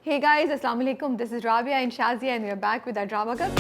Hey guys, Assalamu alaikum. This is Rabia and Shazia and we are back with our drama club.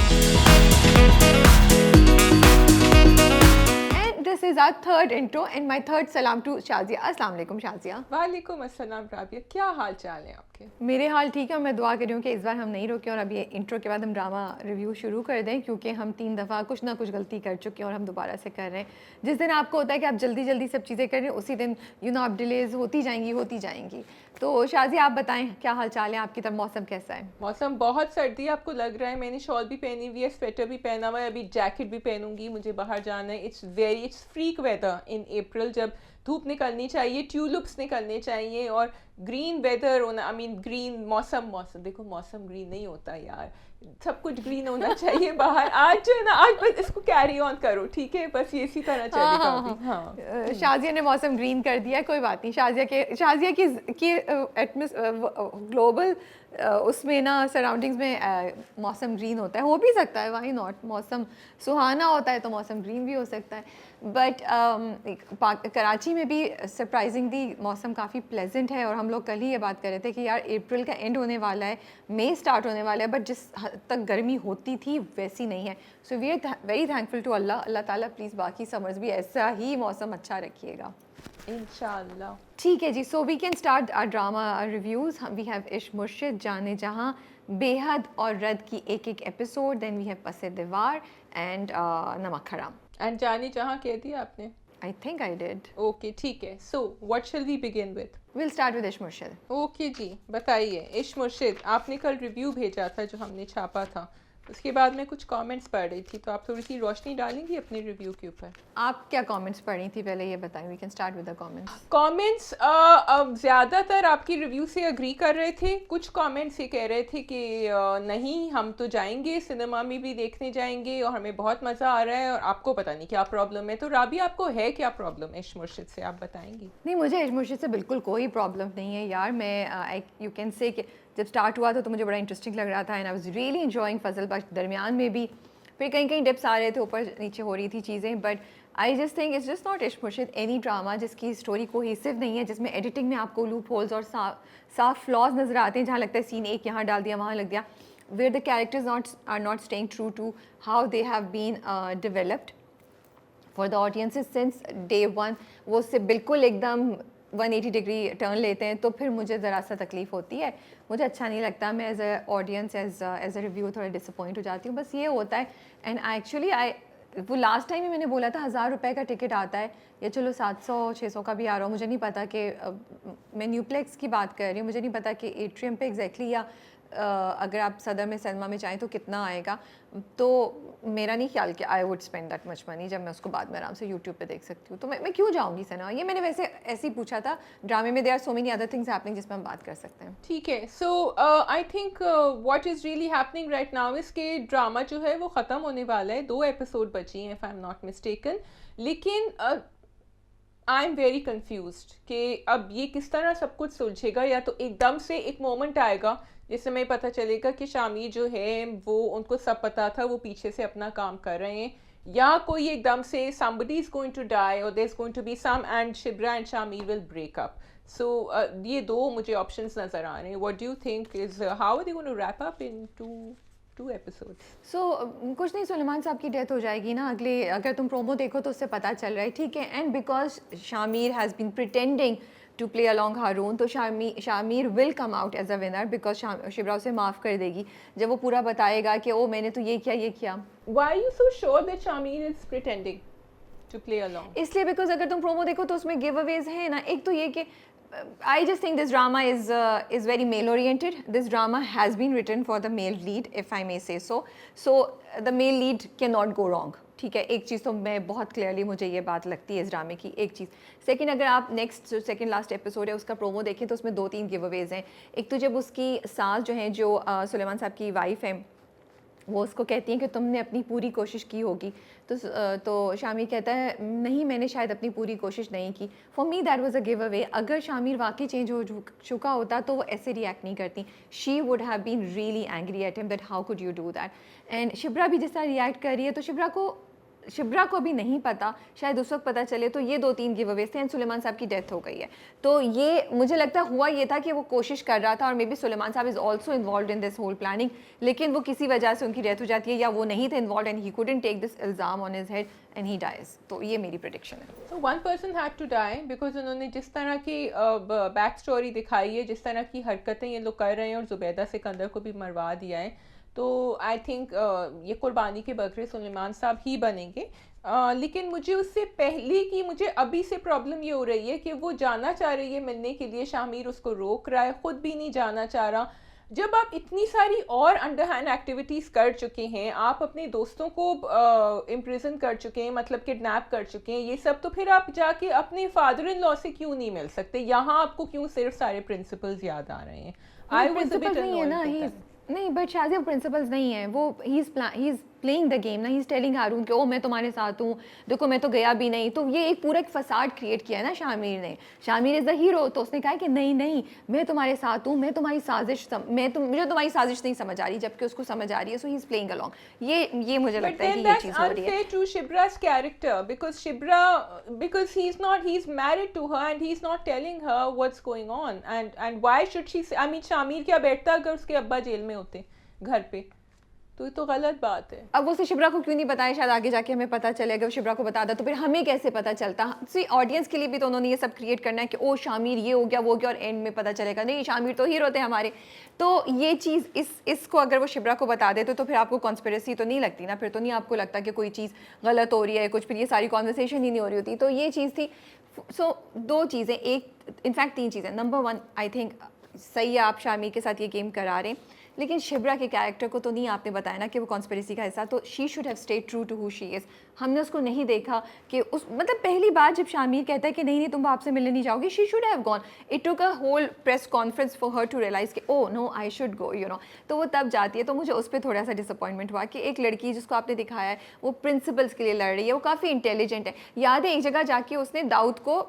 And this is our third intro and my third salam to Shazia. Assalamu alaikum Shazia. वालेकुम अस्सलाम राबिया, क्या हाल चाल है आपके? मेरे हाल ठीक है। मैं दुआ कर रही हूँ कि इस बार हम नहीं रोके और अभी इंट्रो के बाद हम ड्रामा रिव्यू शुरू कर दें, क्योंकि हम 3 दफ़ा कुछ ना कुछ गलती कर चुके हैं और हम दोबारा से कर रहे हैं। जिस दिन आपको होता है कि आप जल्दी जल्दी सब चीज़ें कर रहे हैं, उसी दिन आप डिलेज होती जाएंगी। तो शाजी आप बताएं क्या हाल चाल है आपकी तरफ, मौसम कैसा है? मौसम बहुत सर्दी है, आपको लग रहा है। मैंने शॉल भी पहनी हुई है, स्वेटर भी पहना हुआ है, अभी जैकेट भी पहनूंगी, मुझे बाहर जाना है। इट्स फ्रीक वेदर इन अप्रैल, जब धूप निकलनी चाहिए, ट्यूलिप्स निकलने चाहिए और ग्रीन वेदर होना, आई मीन ग्रीन मौसम देखो मौसम ग्रीन नहीं होता यार, सब कुछ ग्रीन होना चाहिए बाहर। आज जो है ना, आज बस इसको कैरी ऑन करो, ठीक है? बस ये इसी तरह चलेगा अभी। हाँ, शाजिया ने मौसम ग्रीन कर दिया, कोई बात नहीं। शाजिया की ग्लोबल उसमें ना सराउंडिंग्स में मौसम ग्रीन होता है, हो भी सकता है, वाई नॉट। मौसम सुहाना होता है तो मौसम ग्रीन भी हो सकता है। बट कराची में भी सरप्राइजिंगली मौसम काफ़ी प्लेजेंट है और हम लोग कल ही ये बात कर रहे थे कि यार अप्रैल का एंड होने वाला है, मई स्टार्ट होने वाला है, बट जिस हद तक गर्मी होती थी वैसी नहीं है। So we are very thankful to अल्लाह ताला, प्लीज़ बाकी समर्स भी ऐसा ही मौसम अच्छा रखिएगा इंशाल्लाह। ठीक है जी। So we can start our drama reviews. We have Ishq Murshid, जाने जहाँ, बेहद और रद की एक एपिसोड। देन वी हैव पसे दीवार एंड नमक हराम। एंड जाने जहाँ कह दिया आपने? I think I did. Okay, ठीक है। So what shall we begin with? We'll start with इश्क मुर्शिद। ओके जी, बताइए। इश्क मुर्शिद, आपने कल रिव्यू भेजा था जो हमने छापा था, उसके बाद मैं कुछ कमेंट्स पढ़ रही थी, तो आप थोड़ी सी रोशनी डालेंगी अपने रिव्यू के ऊपर? आप क्या कमेंट्स पढ़ी थी पहले ये बताएं। We can start with the comments. Comments ज़्यादातर आपकी रिव्यू से अग्री कर रहे थे, कुछ कमेंट्स ये कह रहे थे कि नहीं, हम तो जाएंगे, सिनेमा में भी देखने जाएंगे और हमें बहुत मज़ा आ रहा है और आपको पता नहीं क्या प्रॉब्लम है। तो राबी, आपको है क्या प्रॉब्लम इश्क मुर्शिद से, आप बताएंगी? नहीं, मुझे इश्क मुर्शिद से बिल्कुल कोई प्रॉब्लम नहीं है यार। मैं यू कैन से कि जब स्टार्ट हुआ था तो मुझे बड़ा इंटरेस्टिंग लग रहा था and I was really enjoying Fazal Bakhsh. दरमियान में भी फिर कहीं कहीं डिप्स आ रहे थे, ऊपर नीचे हो रही थी चीज़ें, but I just think it's just not इश्क मुर्शिद एनी ड्रामा जिसकी स्टोरी कोहेसिव नहीं है, जिसमें एडिटिंग में आपको लूप होल्स और साफ फ्लॉज नज़र आते हैं, जहाँ लगता है सीन एक यहाँ डाल दिया वहाँ लग दिया, where the characters are not staying true to how they have been developed for the audiences since day one. वो उससे बिल्कुल एकदम 180 डिग्री टर्न लेते हैं, तो फिर मुझे ज़रा सा तकलीफ़ होती है, मुझे अच्छा नहीं लगता। मैं as a audience as a review थोड़ा डिसअपॉइंट हो जाती हूँ, बस ये होता है। एंड एक्चुअली वो लास्ट टाइम ही मैंने बोला था 1000 रुपये का टिकट आता है, या चलो 700-600 का भी आ रहा हो, मुझे नहीं पता कि मैं न्यूप्लेक्स की बात कर रही हूँ, मुझे नहीं पता कि एट्रियम पे एग्जैक्टली या अगर आप सदर में सिनेमा में चाहें तो कितना आएगा। तो मेरा नहीं ख्याल कि I would spend that much money जब मैं उसको बाद में आराम से यूट्यूब पे देख सकती हूँ। तो मैं क्यों जाऊँगी सिनेमा? ये मैंने वैसे ऐसे ही पूछा था। ड्रामे में there are so many other things happening जिसमें हम बात कर सकते हैं। ठीक है। So I think what is really happening right now इसके ड्रामा जो है वो ख़त्म होने वाला है, 2 एपिसोड बची हैं if I am not mistaken. लेकिन आई एम वेरी कन्फ्यूज्ड कि अब ये किस तरह सब कुछ सुलझेगा। या तो एकदम से एक मोमेंट आएगा जिससे हमें पता चलेगा कि शामिर जो है वो, उनको सब पता था, वो पीछे से अपना काम कर रहे हैं, या कोई एकदम से somebody is going to die or there's going to be some and Shibra and Shamir will break up. So ये 2 मुझे ऑप्शंस नज़र आ रहे हैं। What do you think is how are they going to wrap up in two episodes? So कुछ नहीं, सुलेमान साहब की death हो जाएगी ना अगले, अगर तुम प्रोमो देखो तो उससे पता चल रहा है, ठीक है। And because Shamir has been pretending to play along Haroon, तो Shamir will come out as a winner because Shibra उसे माफ़ कर देगी जब वो पूरा बताएगा कि ओ मैंने तो ये किया। Why are you so sure that Shamir is pretending to play along? इसलिए बिकॉज अगर तुम प्रोमो देखो तो उसमें गिव अवेज हैं ना। एक तो ये कि I just think this drama is very male oriented. This drama has been written for the male lead, if I may say so. So the male lead cannot go wrong. ठीक है, एक चीज़ तो मैं बहुत क्लियरली मुझे ये बात लगती है इस ड्रामे की। एक चीज़। सेकंड, अगर आप नेक्स्ट जो सेकंड लास्ट एपिसोड है उसका प्रोमो देखें तो उसमें 2-3 गिव अवेज हैं। एक तो जब उसकी सास जो हैं, जो सुलेमान साहब की वाइफ हैं, वो उसको कहती हैं कि तुमने अपनी पूरी कोशिश की होगी, तो शामिर कहता है नहीं, मैंने शायद अपनी पूरी कोशिश नहीं की। For me that was a give away. अगर शामिर वाकई चेंज हो चुका होता तो वो ऐसे रिएक्ट नहीं करती। She would have been really angry at him that how could you do that. And Shibra भी जिस तरह रिएक्ट कर रही है, तो शिब्रा को शिब्रा को अभी नहीं पता, शायद उस वक्त पता चले, तो ये 2-3 गिव अवेज थे एंड सुलेमान साहब की डेथ हो गई है। तो ये मुझे लगता है हुआ ये था कि वो कोशिश कर रहा था और may be Suleman Sahab is also involve in this whole planning, लेकिन वो किसी वजह से उनकी डेथ हो जाती है या वो नहीं थे involve and he couldn't take this इल्ज़ाम on his head and he dies. तो ये मेरी प्रेडिक्शन है। So one person had to die because उन्होंने जिस तरह की बैक स्टोरी दिखाई है, जिस तरह की हरकतें ये लोग कर रहे हैं और जुबैदा सिकंदर को भी मरवा दिया है, तो आई थिंक ये कुर्बानी के बकरे सुलेमान साहब ही बनेंगे। लेकिन मुझे उससे पहले की मुझे अभी से प्रॉब्लम ये हो रही है कि वो जाना चाह रही है मिलने के लिए, शामिर उसको रोक रहा है, ख़ुद भी नहीं जाना चाह रहा। जब आप इतनी सारी और अंडरहैंड एक्टिविटीज़ कर चुके हैं, आप अपने दोस्तों को इम्प्रिजन कर चुके हैं, मतलब किडनैप कर चुके हैं, ये सब, तो फिर आप जाके अपने फादर इन लॉ से क्यों नहीं मिल सकते? यहाँ आपको क्यों सिर्फ सारे प्रिंसिपल्स याद आ रहे हैं? आई वाज अ बिट नहीं है ना, नहीं, बट शाज़िया प्रिंसिपल्स नहीं है वो, he is playing the game ना, ही इज़ टेलिंग हारून कि ओ मैं तुम्हारे साथ हूँ, देखो मैं तो गया भी नहीं। तो ये एक पूरा एक फसाड क्रिएट किया है ना शामिर ने, शामिर इज़ द हीरो, तो उसने कहा कि नहीं नहीं मैं तुम्हारे साथ हूँ, मैं तुम्हारी साजिश मुझे तुम्हारी साजिश नहीं समझ आ रही, जबकि उसको समझ आ रही है। सो ही इज़ प्लेइंग अलोंग। ये मुझे लगता है कि ये चीज़ हो रही है। To Shibra's character because he's married to her and he's not telling her what's going on and why should she I mean Shamir क्या बैठता अगर उसके अब्बा जेल में होते घर पे? तो ये तो गलत बात है। अब उसे शिब्रा को क्यों नहीं बताया? शायद आगे जाके हमें पता चलेगा। वो शिब्रा को बताता तो फिर हमें कैसे पता चलता? सी ऑडियंस के लिए भी तो उन्होंने ये सब क्रिएट करना है कि ओ शामिर ये हो गया वो हो गया, और एंड में पता चलेगा नहीं शामिर तो हीरो थे हमारे। तो ये चीज़ इसको अगर वो शिब्रा को बता देते तो फिर आपको कॉन्स्पिरेसी तो नहीं लगती ना, फिर तो नहीं आपको लगता कि कोई चीज़ गलत हो रही है कुछ, फिर ये सारी कॉन्वर्सेशन ही नहीं हो रही होती। तो ये चीज़ थी। सो 2 चीज़ें, एक इनफैक्ट 3 चीज़ें। नंबर 1 आई थिंक सही है आप शामिर के साथ ये गेम करा रहे हैं, लेकिन शिब्रा के कैरेक्टर को तो नहीं आपने बताया ना कि वो कॉन्स्पिरेसी का हिस्सा। तो she should have stayed true to who she is. हमने उसको नहीं देखा कि उस मतलब पहली बार जब शामिर कहता है कि नहीं नहीं तुम बाप से मिलने नहीं जाओगे, she should have gone. It took a whole press conference for her to realise कि oh no I should go, you know. तो वो तब जाती है। तो मुझे उस पर थोड़ा सा डिसअपॉइंटमेंट हुआ कि एक लड़की जिसको आपने दिखाया है वो प्रिंसिपल्स के लिए लड़ रही है, वो काफ़ी इंटेलिजेंट है। याद है एक जगह जाके उसने दाऊद को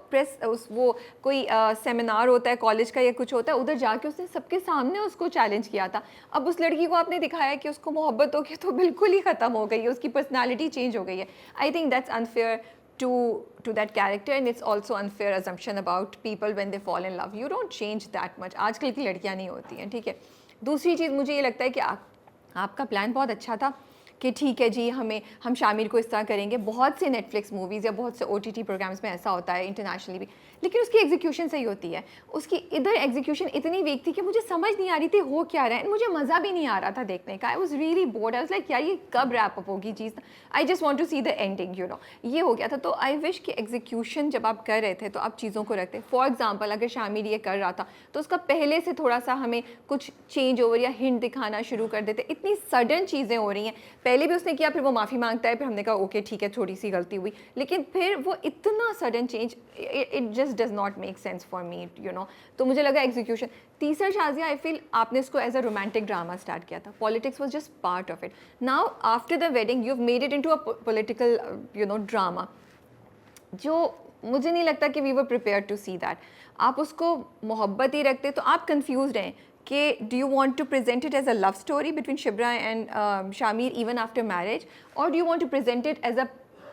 वो कोई सेमिनार होता है कॉलेज का या कुछ होता है, उधर जाके उसने सबके सामने उसको चैलेंज किया था। अब उस लड़की को आपने दिखाया कि उसको मोहब्बत हो गई तो बिल्कुल ही ख़त्म हो गई है, उसकी पर्सनालिटी चेंज हो गई है। I think that's unfair to that character and it's also unfair assumption about people when they fall in love. You don't change that much. आजकल की लड़कियां नहीं होती हैं, ठीक है। दूसरी चीज़ मुझे ये लगता है कि आपका प्लान बहुत अच्छा था कि ठीक है जी हम शामिर को इस तरह करेंगे। बहुत से नेटफ्लिक्स मूवीज़ या बहुत से OTT प्रोग्राम्स में ऐसा होता है, इंटरनेशनली भी, लेकिन उसकी एग्जीक्यूशन सही होती है। उसकी इधर एग्जीक्यूशन इतनी वीक थी कि मुझे समझ नहीं आ रही थी हो क्या रहा है, मुझे मज़ा भी नहीं आ रहा था देखने का। I was really bored. I was like यार ये कब रैप अप होगी चीज़, I just want to see the ending, you know. ये हो गया था। तो आई विश कि एग्जीक्यूशन जब आप कर रहे थे तो आप चीज़ों को रखते। फॉर एग्जाम्पल अगर शामिर ये कर रहा था तो उसका पहले से थोड़ा सा हमें कुछ चेंज ओवर या हिंट दिखाना शुरू कर देते। इतनी सडन चीज़ें हो रही हैं, पहले भी उसने किया, फिर वो माफ़ी मांगता है, फिर हमने कहा ओके ठीक है थोड़ी सी गलती हुई, लेकिन फिर वो इतना sudden change, it just does not make sense for me, you know. तो मुझे लगा एग्जीक्यूशन। तीसरा शाज़िया, आई फील आपने इसको as a romantic drama start किया था, politics was just part of it. Now after the wedding you have made it into a political you know drama, जो मुझे नहीं लगता कि we were prepared to see that. आप उसको मोहब्बत ही रखते तो आप कंफ्यूज हैं कि do you want to present it as a love story between Shibra and Shamir even after marriage, or do you want to present it as a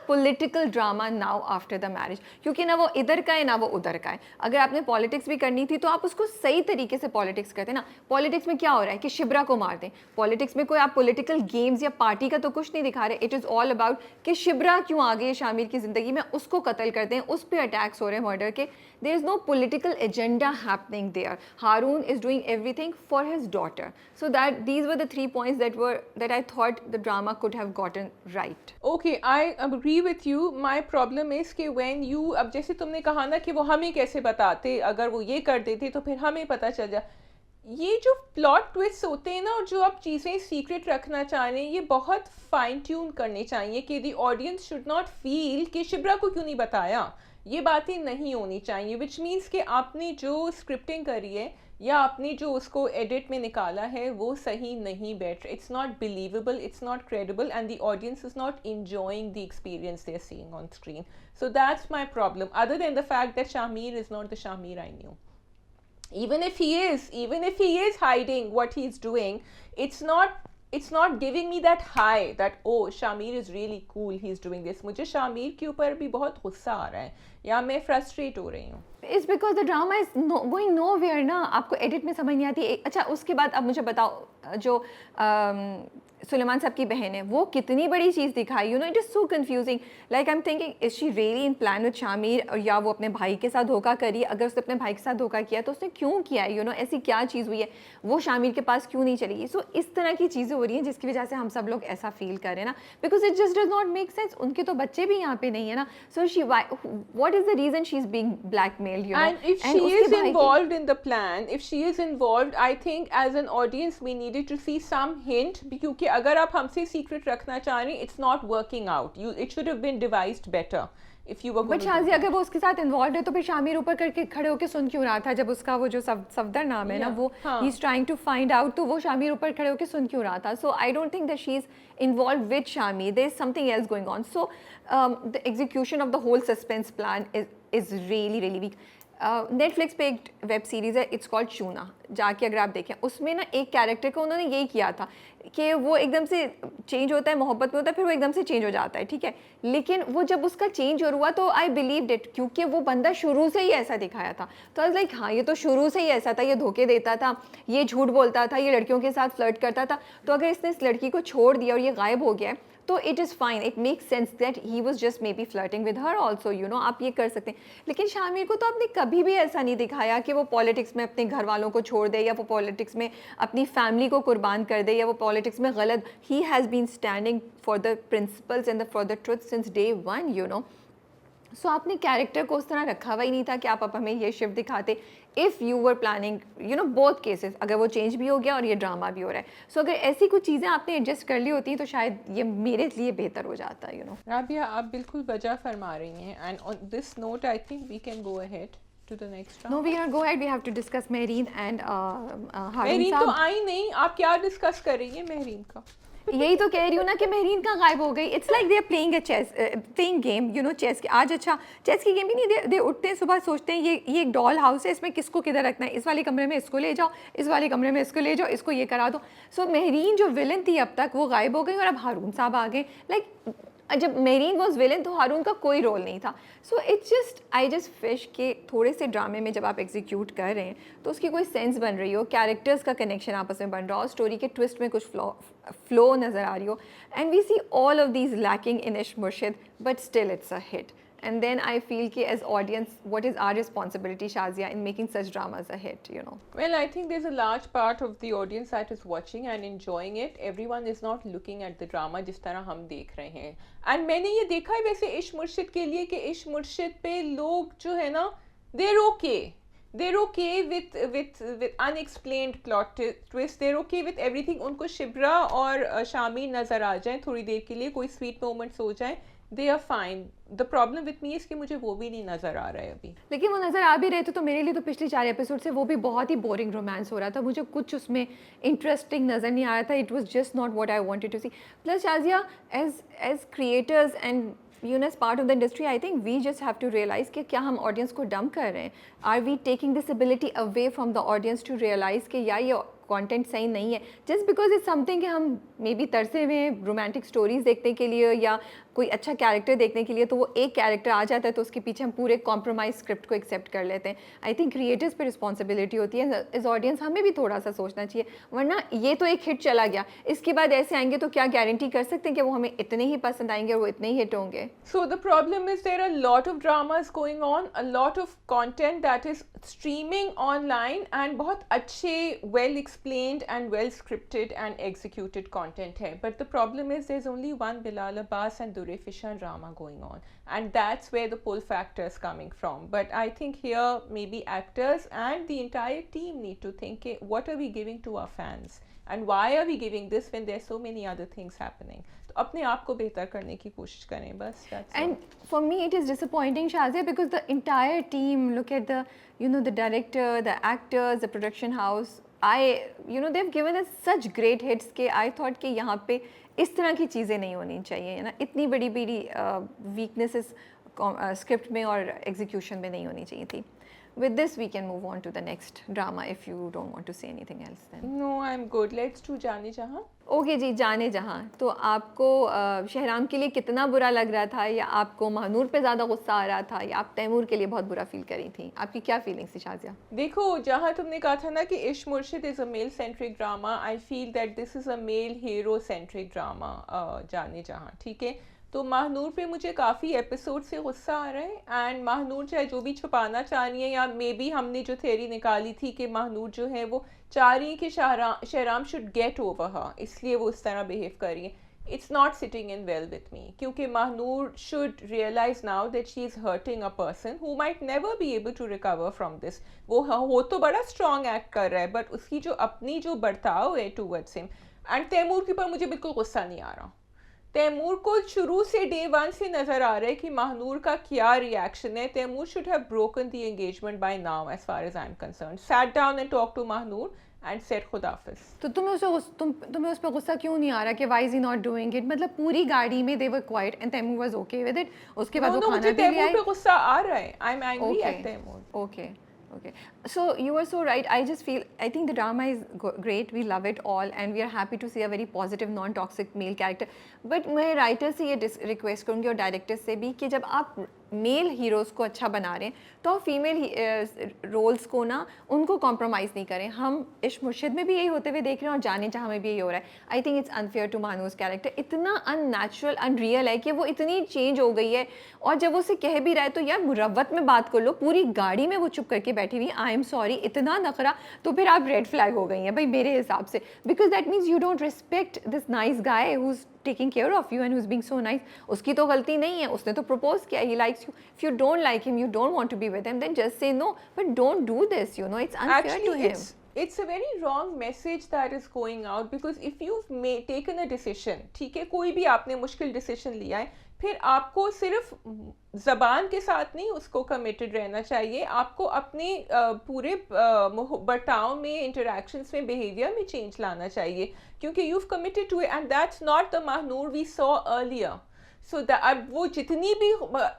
political drama now after the marriage? क्योंकि ना वो इधर का है ना वो उधर का है। अगर आपने पॉलिटिक्स भी करनी थी तो आप उसको सही तरीके से पॉलिटिक्स करते ना। पॉलिटिक्स में क्या हो रहा है कि शिब्रा को मार दें, पॉलिटिक्स में कोई आप पॉलिटिकल गेम्स या पार्टी का तो कुछ नहीं दिखा रहे। इट इज़ ऑल अबाउट कि शिब्रा क्यों आ गई शामिर की ज़िंदगी में, उसको कत्ल करते हैं, उस पर अटैक्स हो रहे हैं मर्डर के। There is no political agenda happening there. Haroon is doing everything for his daughter. So that these were the 3 points that I thought the drama could have gotten right. Okay, I agree with you. My problem is कि when you, अब जैसे तुमने कहा ना कि वो हमें कैसे बताते, अगर वो ये कर देते तो फिर हमें पता चल जाए। ये जो प्लॉट ट्विस्ट होते हैं ना, और जो आप चीज़ें सीक्रेट रखना चाह रहे हैं, ये बहुत फाइन ट्यून करने चाहिए कि the audience should not feel कि शिब्रा को क्यों नहीं बताया। ये बातें नहीं होनी चाहिए, विच मीन्स कि आपने जो स्क्रिप्टिंग करी है या आपने जो उसको एडिट में निकाला है वो सही नहीं बैठ रहा। It's not believable, it's not credible, and the audience is not enjoying the experience they're seeing on screen. So that's my problem, other than the fact that Shamir is not the Shamir I knew. Even if he is hiding what he's doing, it's not it's not giving me that high that oh Shamir is really cool, he's doing this. मुझे शामिर के ऊपर भी बहुत गुस्सा आ रहा है या मैं फ्रस्ट्रेट हो रही हूँ. It's because the drama is going nowhere ना. आपको एडिट में समझ नहीं आती. अच्छा उसके बाद अब मुझे बताओ जो सुलेमान साहब की बहन है वो कितनी बड़ी चीज़ दिखाई. You know it is so confusing. Like I am thinking is she really in plan with Shamir या वो अपने भाई के साथ धोखा करी. अगर उसने अपने भाई के साथ धोखा किया तो उसने क्यों किया है. यू नो ऐसी क्या चीज़ हुई है वो शामिर के पास क्यों नहीं चली. सो इस तरह की चीज़ें हो रही हैं जिसकी वजह से हम सब लोग ऐसा फील कर रहे हैं ना. Because it just does not make sense. उनके तो बच्चे भी यहाँ पे नहीं है ना. So she what is the reason she is being blackmailed. You know And if she is involved in the plan, if she is involved, I think as an audience we needed to see some hint. क्योंकि अगर आप हमसे secret रखना चाह रहे हैं, it's not working out. It should have been devised better. If you were going but Shaji अगर वो उसके साथ इन्वॉल्व है तो फिर शामिर ऊपर करके खड़े होकर सुन क्यों रहा था. जब उसका वो जो सफदर नाम है ना वो he is trying to find out तो वो शामिर ऊपर खड़े होकर सुन क्यों रहा था. So I don't think that she is involve with Shamir. There is something else going on. So the execution of the whole suspense plan is really weak. Netflix पे एक वेब सीरीज़ है इट्स कॉल्ड चूना. जाके अगर आप देखें उसमें ना एक कैरेक्टर को उन्होंने यही किया था कि वो एकदम से चेंज होता है, मोहब्बत में होता है, फिर वो एकदम से चेंज हो जाता है. ठीक है लेकिन वो जब उसका चेंज और हुआ तो आई बिलीव्ड इट क्योंकि वो बंदा शुरू से ही ऐसा दिखाया था. तो आई वाज लाइक हाँ ये तो शुरू से ही ऐसा था. ये धोखे देता था, ये झूठ बोलता था, ये लड़कियों के साथ फ्लर्ट करता था. तो अगर इसने इस लड़की को छोड़ दिया और ये गायब हो गया है तो it is fine. It makes sense that he was just may be flirting with her also. You know आप ये कर सकते हैं. लेकिन शामिर को तो आपने कभी भी ऐसा नहीं दिखाया कि वो पॉलिटिक्स में अपने घर वालों को छोड़ दे या वो पॉलिटिक्स में अपनी फैमिली को कुर्बान कर दे या वो पॉलिटिक्स में गलत. He has been standing for the principles and for the truth since day one. You know so आपने कैरेक्टर को उस तरह रखा हुआ ही नहीं था कि आप हमें ये शिफ्ट दिखाते. If you were planning you know both cases, अगर वो चेंज भी हो गया और ये ड्रामा भी हो रहा है. सो अगर ऐसी कुछ चीज़ें आपने एडजस्ट कर ली होती तो शायद ये मेरे लिए बेहतर हो जाता. यू नो राबिया आप बिल्कुल बजा फरमा रही हैं. And on this note I think we can go ahead to the next round. No, we are go ahead. We have to discuss Mehreen and Harun Mehreen तो साहब. आई नहीं. आप क्या डिस्कस कर रही हैं मेहरीन का? यही तो कह रही हूँ ना कि मेहरीन कहाँ गायब हो गई. It's like they are playing a chess playing game. You know chess की आज अच्छा चेस की गेम ही नहीं. दे उठते हैं सुबह सोचते हैं ये एक डॉल हाउस है, इसमें किसको किधर रखना है. इस वाले कमरे में इसको ले जाओ, इस वाले कमरे में इसको ले जाओ, इसको ये करा दो. सो मेहरीन जो विलन थी अब तक वो गायब हो गई और अब हारून साहब आ गए. लाइक जब मेरीन वॉज विलन तो हारून का कोई रोल नहीं था. So it's just I just fish के थोड़े से ड्रामे में जब आप एग्जीक्यूट कर रहे हैं तो उसकी कोई सेंस बन रही हो, कैरेक्टर्स का कनेक्शन आपस में बन रहा हो, स्टोरी के ट्विस्ट में कुछ फ्लो नज़र आ रही हो. And we see all of these lacking in Ishq Murshid but still it's a hit. And then I feel कि as audience, what is our responsibility, Shazia, in making such dramas a hit, you know? Well, I think there's a large part of the audience that is watching and enjoying it. Everyone is not looking at the drama जिस तरह हम देख रहे हैं. And मैंने ये देखा है वैसे इश मुर्शिद के लिए कि इश मुर्शिद पे लोग जो है ना they're okay. They're okay with unexplained plot twist. They're okay with everything. उनको शिब्रा और शामिर नज़र आ जाएं थोड़ी देर के लिए, कोई स्वीट मोमेंट्स हो जाएं, they are fine. The problem with me is कि मुझे वो भी नहीं नज़र आ रहा है अभी. लेकिन वो नज़र आ भी रहे थे तो मेरे लिए तो पिछले 4 एपिसोड से वो भी बहुत ही बोरिंग रोमांस हो रहा था. मुझे कुछ उसमें इंटरेस्टिंग नज़र नहीं आ रहा था. It was just not what I wanted to see. Plus Shazia as creators and you know as part of the industry I think we just have to realize कि क्या हम audience को dump कर रहे हैं. Are we taking this ability away from the audience to realize कि या ये कंटेंट सही नहीं है जस्ट बिकॉज इट्स समथिंग कि हम मे बी तरसे में रोमांटिक स्टोरीज देखने के लिए या कोई अच्छा कैरेक्टर देखने के लिए तो वो एक कैरेक्टर आ जाता है तो उसके पीछे हम पूरे कॉम्प्रोमाइज स्क्रिप्ट को एक्सेप्ट कर लेते हैं. आई थिंक क्रिएटर्स पे रिस्पॉन्सिबिलिटी होती है. एज ऑडियंस हमें भी थोड़ा सा सोचना चाहिए, वरना ये तो एक हिट चला गया, इसके बाद ऐसे आएंगे तो क्या गारंटी कर सकते हैं कि वो हमें इतने ही पसंद आएंगे और वो इतने ही हिट होंगे. So the problem is there are lot of dramas going on, a lot of content that is streaming online and बहुत अच्छे well explained and well scripted and executed content hai. But the problem is there's only one Bilal Abbas and Durre Fisher drama going on, and that's where the pull factor is coming from. But I think here maybe actors and the entire team need to think what are we giving to our fans and why are we giving this when there's so many other things happening. तो अपने आप को बेहतर करने की कोशिश करें बस. And for me it is disappointing, Shazia, because the entire team, look at the the director, the actors, the production house, they've given us such great hits कि I thought कि यहाँ पे इस तरह की चीज़ें नहीं होनी चाहिए है ना. इतनी बड़ी बड़ी वीकनेसेस स्क्रिप्ट में और एग्जीक्यूशन में नहीं होनी चाहिए थी. with this we can move on to the next drama if you don't want to say anything else then. No, I'm good. Let's do जाने जहाँ. ओके जी, जाने जहाँ. तो आपको शहराम के लिए कितना बुरा लग रहा था, या आपको महानूर पे ज़्यादा गुस्सा आ रहा था, या आप तैमूर के लिए बहुत बुरा फील करी थी? आपकी क्या फीलिंग्स थी शाज़िया? देखो, जहाँ तुमने कहा था ना कि Ishq Murshid is a male centric drama, I feel that this is a male hero centric drama. Jaane Jahan, ठीक है. तो महानूर पे मुझे काफ़ी एपिसोड से गुस्सा आ रहा है, एंड महानूर चाहे जो भी छुपाना चाह रही है, या मे बी हमने जो थ्योरी निकाली थी कि महानूर जो है वो चाह रही है कि Shahram should get over her, इसलिए वो इस तरह बिहेव कर रही है. It's not sitting in well with me, क्योंकि Mahnoor should realise now that she is hurting a person who might never be able to recover from this. वो हो तो बड़ा स्ट्रॉन्ग एक्ट कर रहा है, बट उसकी जो अपनी जो बर्ताव है टूवर्ड्स हिम. एंड तैमूर के ऊपर मुझे बिल्कुल गुस्सा नहीं आ रहा. तैमूर को शुरू से डे वन से नज़र आ रहा है कि महानूर का क्या रिएक्शन है. Taimoor should have broken the engagement by now as far as I am concerned. Sat down and talk to Mahnoor and said खुदाफिज. तो तुम्हें उस पर गुस्सा क्यों नहीं आ रहा कि why is he not doing it? मतलब पूरी गाड़ी में they were quiet and Taimoor was okay with it. उसके बाद वो खाना मुझे भी ले तैमूर आई. पे गुस्सा आ रहा है. I am angry at Taimoor. Okay. Okay. So you are so right. I just feel, I think the drama is great. We love it all and we are happy to see a very positive non-toxic male character. But मैं writer से ये request करूँगी और director से भी कि जब आप मेल हीरोज़ को अच्छा बना रहे हैं तो आप फीमेल रोल्स को ना उनको कॉम्प्रोमाइज़ नहीं करें. हम इश्क मुर्शिद में भी यही होते हुए देख रहे हैं और जाने जहाँ में भी यही हो रहा है. I think it's unfair to Mahnoor character. इतना अननेचुरल अनरियल है कि वो इतनी चेंज हो गई है, और जब वो उसे कह भी रहा है तो यार मुरव्वत में बात कर लो. पूरी गाड़ी में वो चुप करके बैठी हुई, आई एम सॉरी, इतना नखरा, तो फिर आप रेड फ्लैग हो गई हैं भाई मेरे हिसाब से. Because that means you don't respect this nice guy who is taking care of you and who's being so nice. उसकी तो गलती नहीं है, उसने तो propose किया, he likes you. If you don't like him, you don't want to be with him, then just say no. But don't do this, you know, it's unfair Actually, to him. It's a very wrong message that is going out, because if you've taken a decision, ठीक है, कोई भी आपने मुश्किल decision लिया है, फिर आपको सिर्फ ज़बान के साथ नहीं उसको कमिटेड रहना चाहिए. आपको अपने पूरे बर्ताव में, इंटरेक्शंस में, बिहेवियर में चेंज लाना चाहिए, क्योंकि you've committed to it and that's not the Mahnoor we saw earlier. सो अब वो जितनी भी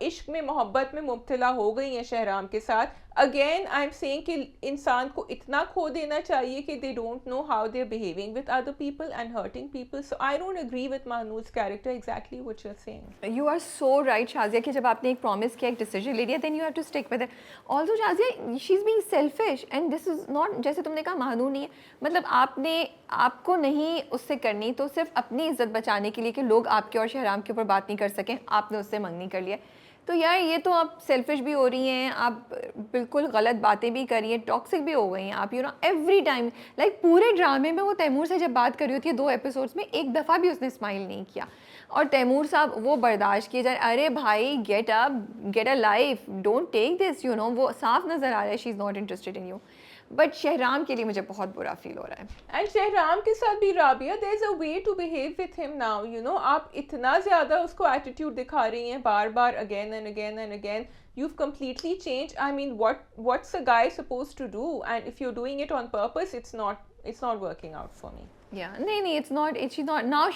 इश्क में मोहब्बत में मुब्तला हो गई हैं शहराम के साथ, अगेन आई एम सेइंग कि इंसान को इतना खो देना चाहिए कि they don't know how they are behaving with other people and hurting people. So I don't agree with Mahnoor's character exactly what you are saying. You are so right Shazia कि जब आपने एक प्रॉमिस किया, एक डिसीजन ले लिया, then you have to stick with it. Also Shazia, she is being selfish and this is not, जैसे तुमने कहा महानूर नहीं है, मतलब आपको नहीं उससे करनी, तो सिर्फ अपनी इज्जत बचाने के लिए कि लोग आपके और शहराम के ऊपर बात नहीं कर सकें, आपने उससे मंगनी कर लिया. तो यार ये तो आप सेल्फिश भी हो रही हैं, आप बिल्कुल गलत बातें भी कर रही हैं, टॉक्सिक भी हो गई हैं आप. You know every time, like पूरे ड्रामे में वो तैमूर से जब बात कर रही होती है 2 एपिसोड्स में, एक दफ़ा भी उसने स्माइल नहीं किया. और तैमूर साहब वो बर्दाश्त किए जाए, अरे भाई get up, get a life, don't take this, you know, वो साफ नज़र आ रहा है she is not interested in you. But Shahram के लिए मुझे बहुत बुरा फील हो रहा है. एंड शहराम के साथ भी Rabia, there is a way to behave with him now, you know. आप इतना ज़्यादा उसको एटीट्यूड दिखा रही हैं बार बार, again and again and again. You've completely changed. I mean, what's a guy supposed to do? And if you're doing it on purpose, it's not working out for me. नहीं, it's not, she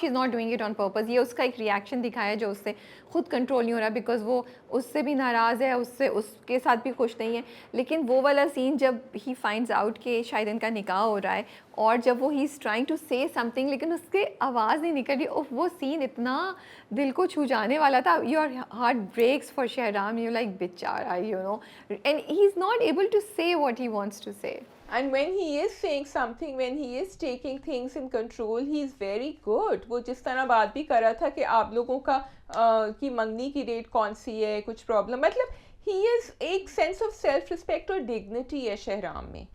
is not doing it on purpose. ये उसका एक reaction दिखाया जो उससे खुद control नहीं हो रहा, बिकॉज वो उससे भी नाराज़ है, उसके साथ भी खुश नहीं है. लेकिन वो वाला सीन जब ही फाइंड्स आउट कि शायद इनका निकाह हो रहा है, और जब वो he is trying to say something लेकिन उसके आवाज़ नहीं निकल रही, और वो सीन इतना दिल को छू जाने वाला था. Your heart breaks for Shahram, you like बेचारा, you know, and he is not able to say what he wants to say. And when he is saying something, when he is taking things in control, he is very good. वो जिस तरह बात भी कर रहा था कि आप लोगों का की मंगनी की डेट कौन सी है, कुछ प्रॉब्लम, मतलब he is एक sense of self respect और dignity है शहराम में.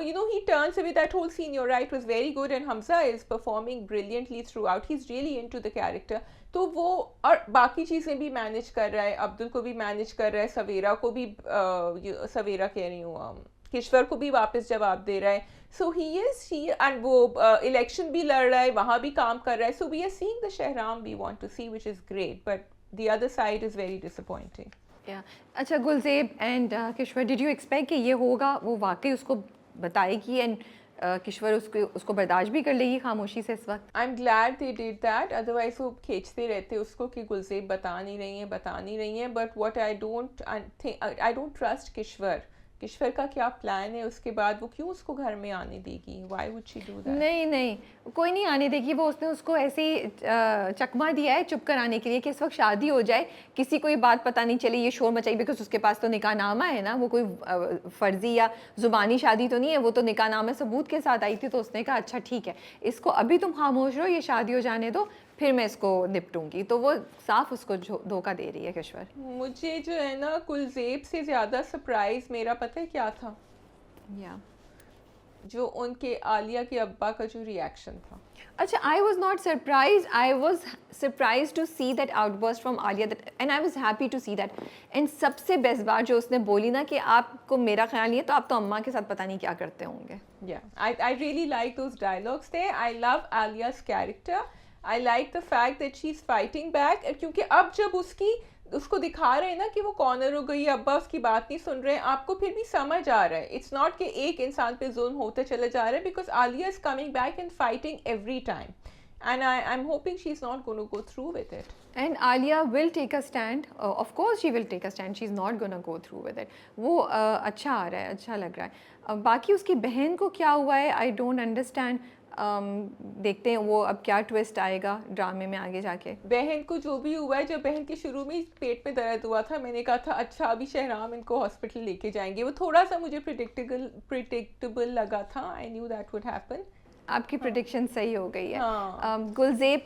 You know, he turns away. That whole scene, you're right, was very good, and Hamza is performing brilliantly throughout. He's really into the character. तो वो और बाकी चीज़ें भी मैनेज कर रहा है, अब्दुल को भी मैनेज कर रहा है, सवेरा को भी सवेरा कह रही हूँ, किश्वर को भी वापस जवाब दे रहा है. सो ही एंड वो इलेक्शन भी लड़ रहा है, वहाँ भी काम कर रहा है. So we are seeing the Shahram we want to see, which is great, but the other side is very disappointing. अच्छा, Gulzeb and Kishwar, did you expect कि ये होगा? वो वाकई उसको बताएगी एंड किश्वर उसको बर्दाश्त भी कर लेगी खामोशी से इस वक्त? आई am glad they did that, otherwise वो खींचते रहते उसको कि गुलज़ेब बता नहीं रही हैं. But what I don't trust Kishwar Kishwar का क्या प्लान है उसके बाद, वो क्यों उसको घर में आने देगी, why would she do that? नहीं नहीं, कोई नहीं आने देगी वो, उसने उसको ऐसे ही चकमा दिया है चुप कराने के लिए कि इस वक्त शादी हो जाए, किसी को ये बात पता नहीं चले, ये शोर मचाई, बिकॉज उसके पास तो निकाहनामा है ना, वो कोई फर्जी या जुबानी शादी तो नहीं है, वो तो निकाहनामा सबूत के साथ आई थी। तो उसने कहा अच्छा ठीक है, इसको अभी तुम खामोश रहो, ये शादी हो जाने दो, फिर मैं इसको निपटूंगी। तो वो साफ उसको धोखा दे रही है किश्वर। मुझे जो है ना कुलजेब से ज़्यादा सरप्राइज मेरा पता है क्या था, या जो उनके आलिया के अब्बा का जो रिएक्शन था। अच्छा, I was not surprised. I was surprised to see that outburst from Alia, that, and I was happy to see that. And सबसे बेस्ट बात जो उसने बोली ना कि आपको मेरा ख्याल नहीं है तो आप तो अम्मा के साथ पता नहीं क्या करते होंगे। Yeah, I really like those dialogues there. I love Alia's character. I like the fact that she's fighting back. क्योंकि अब जब उसको दिखा रहे हैं ना कि वो कॉर्नर हो गई, अब्बा उसकी बात नहीं सुन रहे हैं, आपको फिर भी समझ आ रहा है इट्स नॉट कि एक इंसान पे जुल्म होते चले जा रहे हैं, because Alia is coming back and fighting every time, and I'm hoping she's not going to go through with it. And Alia will take a stand. Of course she will take a stand. She's not gonna go through with it. वो अच्छा आ रहा है, अच्छा लग रहा है। बाकी उसकी बहन को क्या हुआ है, I don't understand. देखते हैं वो अब क्या ट्विस्ट आएगा ड्रामे में आगे जाके। बहन को जो भी हुआ है, जब बहन के शुरू में पेट में दर्द हुआ था, मैंने कहा था अच्छा अभी शहराम इनको हॉस्पिटल लेके जाएंगे, वो थोड़ा सा मुझे प्रिडिक्टेबल लगा था, I knew that would happen. आपकी प्रिडिक्शन सही हो गई है। हाँ। गुलजेब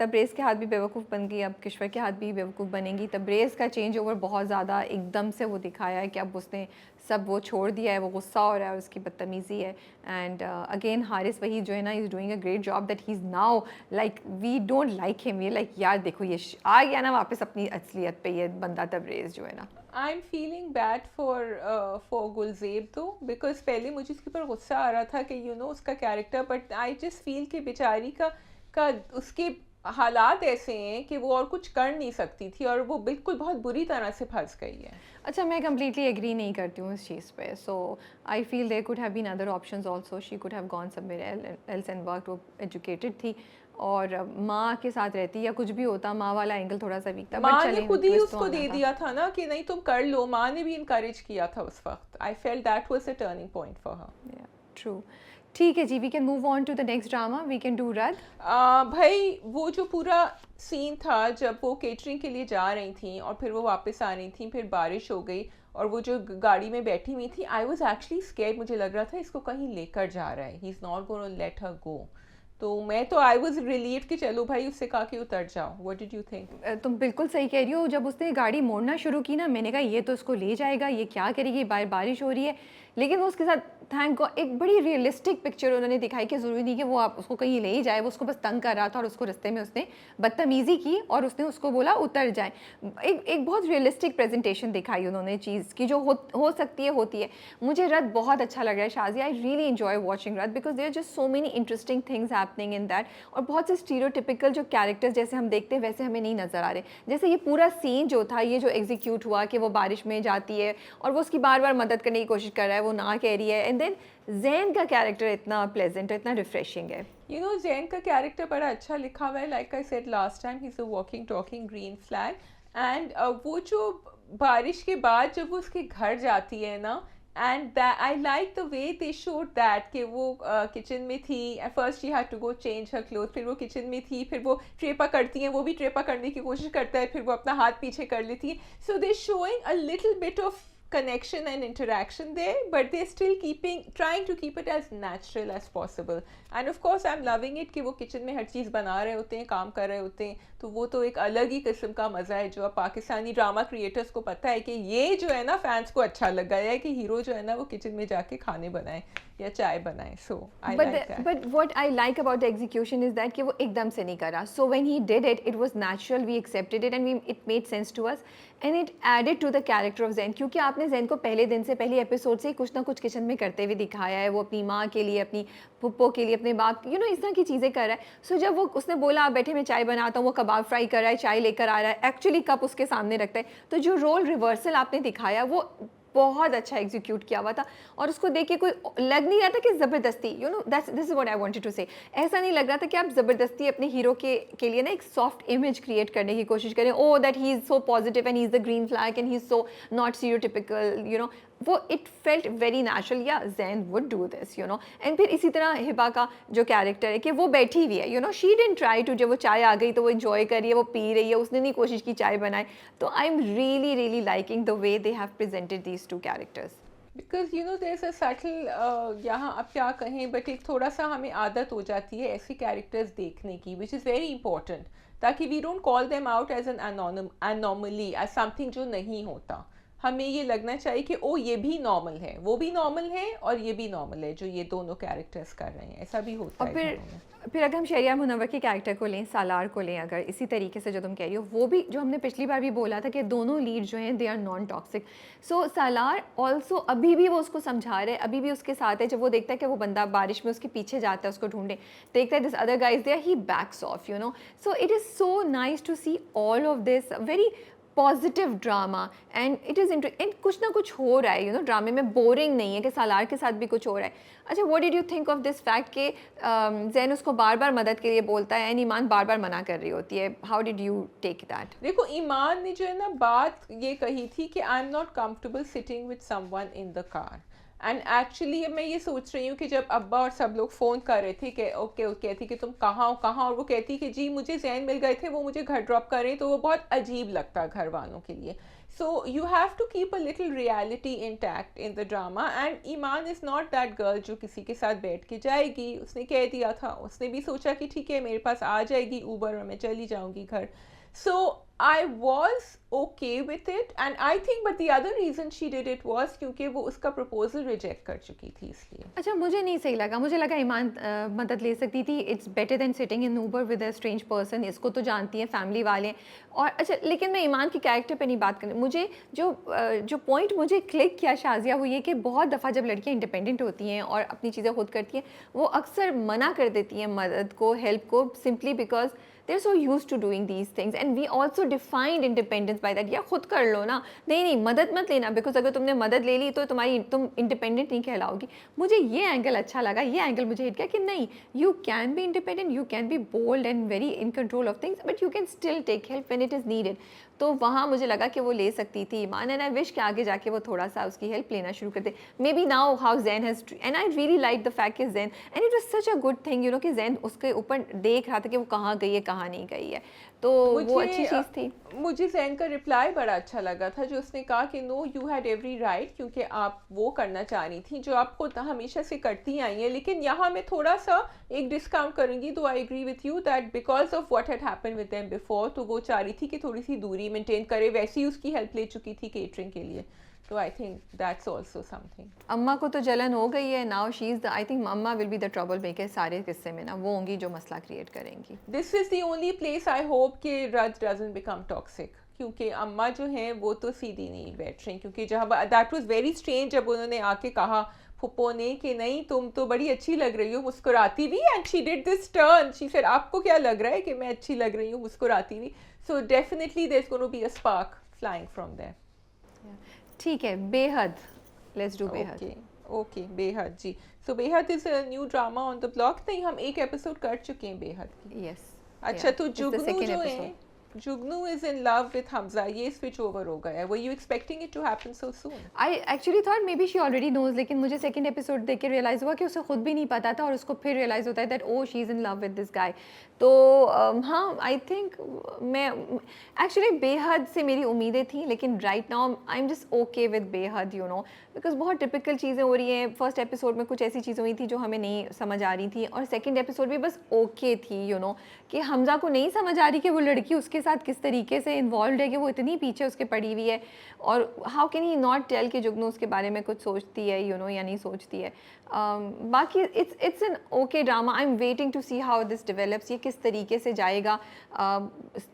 तब्रेज़ के हाथ भी बेवकूफ़ बन गई, अब किश्वर के हाथ भी बेवकूफ़ बनेंगी। तब्रेज़ का चेंज ओवर बहुत ज़्यादा एकदम से वो दिखाया है कि अब उसने सब वो छोड़ दिया है, वो गुस्सा हो रहा है, उसकी बदतमीज़ी है। एंड अगेन हारिस वही जो है ना, is doing a great job, that he is now like we don't like him, ये लाइक यार देखो ये आ गया ना वापस अपनी असलियत पे, ये बंदा तब्रेज़ जो है ना। I am feeling bad for Gulzeb तो, बिकॉज पहले मुझे उसके ऊपर गुस्सा आ रहा था कि उसका character, but I just feel कि बेचारी का उसके हालात ऐसे हैं कि वो और कुछ कर नहीं सकती थी, और वो बिल्कुल बहुत बुरी तरह से फंस गई है। अच्छा, मैं कम्प्लीटली एग्री नहीं करती हूँ इस चीज़ पे। So I feel there could have been other options also, she could have gone somewhere else and worked. वो एजुकेटेड थी और माँ के साथ रहती या कुछ भी होता, माँ वाला एंगल थोड़ा सा वीक था। माँ ने खुद ही उसको दे दिया था ना कि नहीं तुम कर लो, माँ ने भी इनकरेज किया था उस वक्त। I felt that was a turning point for her. True. ठीक है जी, we can move on to the next drama, we can do Radd. भाई वो जो पूरा सीन था जब वो केटरिंग के लिए जा रही थी और फिर वो वापस आ रही थी, फिर बारिश हो गई और वो जो गाड़ी में बैठी हुई थी, आई वॉज एक्चुअली स्केर्ड, मुझे लग रहा था इसको कहीं लेकर जा रहा है, he is not gonna let her go. तो मैं तो आई वॉज रिलीव कि चलो भाई उससे कहा कि उतर जाओ। What did you think? तुम बिल्कुल सही कह रही हो। जब उसने गाड़ी मोड़ना शुरू की ना, मैंने कहा ये तो इसको ले जाएगा, ये क्या करेगी, बारिश हो रही है। लेकिन वो उसके साथ थैंक गॉड एक बड़ी रियलिस्टिक पिक्चर उन्होंने दिखाई कि ज़रूरी नहीं कि वो आप उसको कहीं ले ही जाए, वो उसको बस तंग कर रहा था और उसको रास्ते में उसने बदतमीज़ी की और उसने उसको बोला उतर जाए। एक बहुत रियलिस्टिक प्रेजेंटेशन दिखाई उन्होंने चीज़ की, जो हो सकती है होती है। मुझे रद बहुत अच्छा लग रहा है Shazia, I really enjoy watching Radd because there just so many interesting things happening in that. और बहुत से स्टीरियोटिपिकल जो कैरेक्टर्स जैसे हम देखते हैं वैसे हमें नहीं नज़र आ रहे। जैसे ये पूरा सीन जो था, ये जो एग्जीक्यूट हुआ कि वो बारिश में जाती है और वो उसकी बार बार मदद करने की कोशिश कर रहा है, वो ना कह रही है। एंड देन ज़ैन का कैरेक्टर इतना प्लेजेंट है, इतना रिफ्रेशिंग है। ज़ैन का कैरेक्टर बड़ा अच्छा लिखा हुआ है। Like I said last time, he is a walking talking green flag. And वो जो बारिश के बाद जब वो उसके घर जाती है ना, and I like the way they showed that कि वो किचन में थी, first she had to go change her cloth, फिर वो किचन में थी, फिर वो ट्रेपा करती हैं, वो भी ट्रेपा करने की कोशिश करता है, फिर वो अपना हाथ पीछे कर लेती है। So they showing a little bit of connection and interaction there, but they're still trying to keep it as natural as possible. And of course I'm loving it कि वो किचन में हर चीज़ बना रहे होते हैं, काम कर रहे होते हैं, तो वो तो एक अलग ही किस्म का मज़ा है जो अब पाकिस्तानी ड्रामा क्रिएटर्स को पता है कि ये जो है ना फैंस को अच्छा लग गया है कि हीरो जो है ना वो किचन में जाके खाने बनाए या चाय बनाए। So I like that. But what I like about the execution is that कि वो एकदम से नहीं करा। So when he did it, it was natural, we accepted it and it made sense to us and it added to the character of Zain. क्योंकि आपने ज़ैन को पहले दिन से, पहले एपिसोड से कुछ ना कुछ किचन में करते हुए दिखाया है। वो अपनी माँ के लिए, अपनी पुप्पो के लिए, अपने बाप, इस तरह की चीज़ें कर रहा है। सो जब वो उसने बोला आप बैठे मैं चाय बनाता हूँ, वो कबाब फ्राई कर रहा है, चाय लेकर आ रहा है, एक्चुअली कप उसके सामने रखता है। तो जो रोल रिवर्सल आपने दिखाया वो बहुत अच्छा एग्जीक्यूट किया हुआ था और उसको देख के कोई लग नहीं रहा था कि ज़बरदस्ती, this is what I wanted to say. ऐसा नहीं लग रहा था कि आप ज़बरदस्ती अपने हीरो के लिए ना एक सॉफ्ट इमेज क्रिएट करने की कोशिश करें। Oh that he is so positive and he is the green flag and he is so not stereotypical, वो इट फेल्ट वेरी नेचुरल, या Zain would do this, you know. And फिर इसी तरह हिबा का जो कैरेक्टर है कि वो बैठी हुई है, you know, she didn't try to, जब वो चाय आ गई तो वो इन्जॉय कर रही है, वो पी रही है, उसने नहीं कोशिश की चाय बनाए. तो I am really really liking the way they have presented these two characters. Because you know there is a subtle, यहाँ अब क्या कहें, बट एक थोड़ा सा हमें आदत हो जाती है ऐसे कैरेक्टर्स देखने की, विच इज़ वेरी इंपॉर्टेंट, ताकि we don't call them out as an anomaly, as something जो नहीं होता. हमें ये लगना चाहिए कि ओ ये भी नॉर्मल है, वो भी नॉर्मल है और ये भी नॉर्मल है जो ये दोनों कैरेक्टर्स कर रहे हैं. ऐसा भी होता और है घरों में. फिर अगर हम शहरियार मुनव्वर के कैरेक्टर को लें, सालार को लें, अगर इसी तरीके से जो तुम कह रही हो, वो भी जो हमने पिछली बार भी बोला था कि दोनों लीड जो हैं they are non toxic. So Salaar also अभी भी वो उसको समझा रहे हैं, अभी भी उसके साथ है. जब वो देखता है कि वो बंदा बारिश में उसके पीछे जाता है उसको ढूंढे, देखता है this other guy is there, he backs off, you know. So it is so nice to see all of this very positive drama. And it is and कुछ ना कुछ हो रहा है, यू नो, ड्रामे में बोरिंग नहीं है कि सालार के साथ भी कुछ हो रहा है. अच्छा, what did you think of this fact कि जैन उसको बार बार मदद के लिए बोलता है एंड ईमान बार बार मना कर रही होती है. How did you take that? देखो, ईमान ने जो है ना बात ये कही थी कि आई am not comfortable sitting with someone in the car. And actually मैं ये सोच रही हूँ कि जब अब्बा और सब लोग फ़ोन कर रहे थे कि ओके वो कहती कि तुम कहाँ हो कहाँ, और वो कहती कि जी मुझे जैन मिल गए थे, वो मुझे घर ड्रॉप कर रहे हैं, तो वो बहुत अजीब लगता घर वालों के लिए. So you have to keep a little reality intact in the drama. And Iman is not that girl जो किसी के साथ बैठ के जाएगी. उसने कह दिया था, उसने भी सोचा कि ठीक है मेरे पास आ जाएगी ऊबर और मैं चली जाऊँगी घर. So I was okay with it, and I think but the other reason she did it was क्योंकि वो उसका proposal reject कर चुकी थी इसलिए. अच्छा, मुझे नहीं सही लगा. मुझे लगा ईमान मदद ले सकती थी. It's better than sitting in Uber with a strange person. इसको तो जानती है फैमिली वाले. और अच्छा, लेकिन मैं ईमान की कैरेक्टर पे नहीं बात करनी. मुझे जो पॉइंट मुझे क्लिक किया शाजिया, वो ये कि बहुत दफ़ा जब लड़कियां इंडिपेंडेंट होती हैं और अपनी चीज़ें खुद करती हैं, वो अक्सर मना कर देती हैं मदद को, हेल्प को, simply because they're so used to doing these things. And we also defined independence by that. या खुद कर लो ना, नहीं मदद मत लेना, बिकॉज अगर तुमने मदद ले ली तो तुम इंडिपेंडेंट नहीं कहलाओगी. मुझे ये एंगल अच्छा लगा, ये एंगल मुझे हिट किया कि नहीं, you can be independent, you can be bold and very in control of things, but you can still take help when it is needed. तो वहाँ मुझे लगा कि वो ले सकती थी ईमान. एंड आई विश कि आगे जाके वो थोड़ा सा उसकी हेल्प लेना शुरू कर दे. Maybe now how Zain has, and I really like the fact कि Zain, and it was such a good thing, you know, कि जैन उसके ऊपर देख रहा था कि वो कहाँ गई है कहाँ नहीं गई है. तो वो अच्छी चीज़ थी. मुझे जैन का रिप्लाई बड़ा अच्छा लगा था, जो उसने कहा कि no you had every right, क्योंकि आप वो करना चाह रही थी जो आप खुद हमेशा से करती आई हैं. लेकिन यहाँ मैं थोड़ा सा एक डिस्काउंट करूँगी. तो I agree with you that because of what had happened with them before, तो वो चाह रही थी कि थोड़ी सी दूरी मेंटेन करे. वैसे ही उसकी हेल्प ले चुकी थी केटरिंग के लिए. तो I think that's also something. अम्मा को तो जलन हो गई है. Now she is the, I think Amma will be the troublemaker सारे किस्से में ना. वो होंगी जो मसला क्रिएट करेंगी. This is the only place I hope कि रज डजंट बिकम टॉक्सिक, क्योंकि अम्मा जो हैं वो तो सीधी नहीं बैठ रही. क्योंकि जब दैट वाज वेरी स्ट्रेंज जब उन्होंने आके कहा फुप्पो ने कि नहीं तुम तो बड़ी अच्छी लग रही हो मुस्कुराती भी, and she did this turn, she said आपको क्या लग रहा है कि मैं अच्छी लग रही हूँ मुस्कुराती भी. So definitely there is going to be a spark flying from there. ठीक है, बेहद, लेट्स डू बेहद. ओके बेहद जी. सो बेहद is a new drama on the block. नहीं, हम एक एपिसोड कर चुके हैं बेहद की. यस. अच्छा, तो जुगनू जो है, Jugnu is in love with Hamza, ये स्विच ओवर हो गया है. Were you expecting it to happen so soon? I actually thought maybe she already knows, लेकिन मुझे सेकंड एपिसोड देख के रियलाइज़ हुआ कि उसे खुद भी नहीं पता था, और उसको फिर रियलाइज़ होता है that oh she is in love with this guy. तो हाँ, आई थिंक मैं एक्चुअली बेहद से मेरी उम्मीदें थी, लेकिन right now I am just okay with बेहद, यू नो, बिकॉज बहुत टिपिकल चीज़ें हो रही हैं. फर्स्ट एपिसोड में कुछ ऐसी चीज़ें हुई थी जो हमें नहीं समझ आ रही थी, और सेकंड एपिसोड भी बस ओके थी, यू नो, कि हमजा को नहीं समझ आ रही कि वो लड़की उसके साथ किस तरीके से इन्वॉल्व है, कि वो इतनी पीछे उसके पड़ी हुई है, और how can he not tell कि जुगनू उसके बारे में कुछ सोचती है, यू नो, या नहीं सोचती है. बाकी it's an okay drama. I am waiting to see how this develops. ये किस तरीके से जाएगा.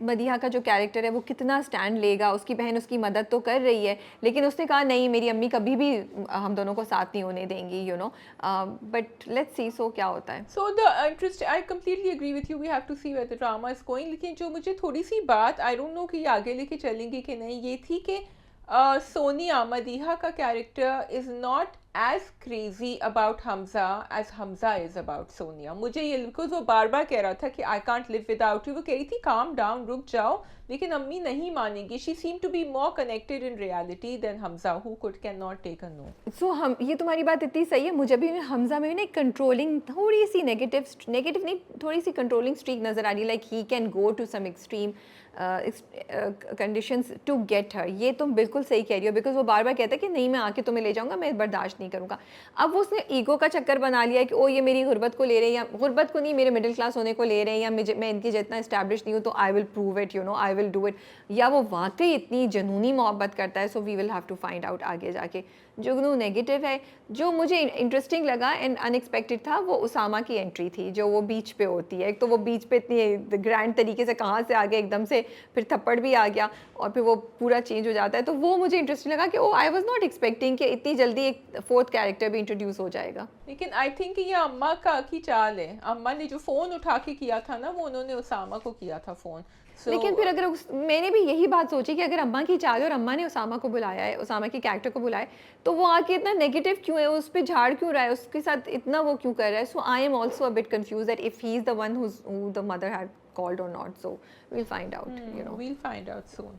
मदीहा का जो कैरेक्टर है वो कितना स्टैंड लेगा. उसकी बहन उसकी मदद तो कर रही है, लेकिन उसने कहा नहीं, मेरी अम्मी कभी भी हम दोनों को साथ नहीं होने देंगी, you know. But let's see so क्या होता है. So the interest, I completely agree with you, we have to see where the drama is going. लेकिन जो मुझे थोड़ी सी बात आई डोंट नो कि आगे लेके चलेंगी कि नहीं, ये थी कि सोनिया मदीहा का character is not as crazy about Hamza as Hamza is about Sonia. मुझे ये बिकॉज वो बार बार कह रहा था कि I can't live without you, वो कह रही थी calm down, रुक जाओ, लेकिन अम्मी नहीं मानेगी. She seemed to be more connected in reality than Hamza, who cannot take a no. सो हम ये तुम्हारी बात इतनी सही है. मुझे भी हमजा में भी ना एक कंट्रोलिंग थोड़ी सी नेगेटिव नहीं, थोड़ी सी कंट्रोलिंग स्ट्रीक नज़र आ रही है. Like he can go to some extreme conditions to get her. ये तुम बिल्कुल सही कह रही हो, बिकॉज वो बार बार कहता है कि नहीं मैं आके तुम्हें ले जाऊंगा, मैं बर्दाश्त नहीं करूँगा. अब वो उसने ईगो का चक्कर बना लिया है कि ओ ये मेरी गुर्बत को ले रहे हैं, या गुर्बत को नहीं मेरे मिडिल क्लास होने को ले रहे हैं, या मैं इनकी जितना इस्टेब्लिश नहीं हूँ तो I will prove it, you know I will do it. या वो वाकई इतनी जनूनी मोहब्बत करता है. So we will have to find out आगे जाके. जुगनू नेगेटिव है. जो मुझे इंटरेस्टिंग लगा एंड अनएक्सपेक्टेड था वो उसामा की एंट्री थी, जो वो बीच पे होती है. एक तो वो बीच पे इतनी ग्रैंड तरीके से कहाँ से आ गया एकदम से, फिर थप्पड़ भी आ गया और फिर वो पूरा चेंज हो जाता है. तो वो मुझे इंटरेस्टिंग लगा कि ओ आई वाज नॉट एक्सपेक्टिंग कि इतनी जल्दी एक फोर्थ कैरेक्टर भी इंट्रोड्यूस हो जाएगा. लेकिन आई थिंक ये अम्मा का की चाल है. अम्मा ने जो फ़ोन उठा के किया था ना, वो उन्होंने उसामा को किया था फ़ोन. लेकिन फिर अगर मैंने भी यही बात सोची कि अगर अम्मा की चाल है और अम्मा ने उसामा को बुलाया है, उसामा की कैरेक्टर को बुलाया है, तो वो आके इतना नेगेटिव क्यों है, उस पर झाड़ क्यों रहा है, उसके साथ इतना वो क्यों कर रहा है. So I am also a bit confuse that if he is the one who the mother had called और not. So we'll find out, you know, we'll find out soon.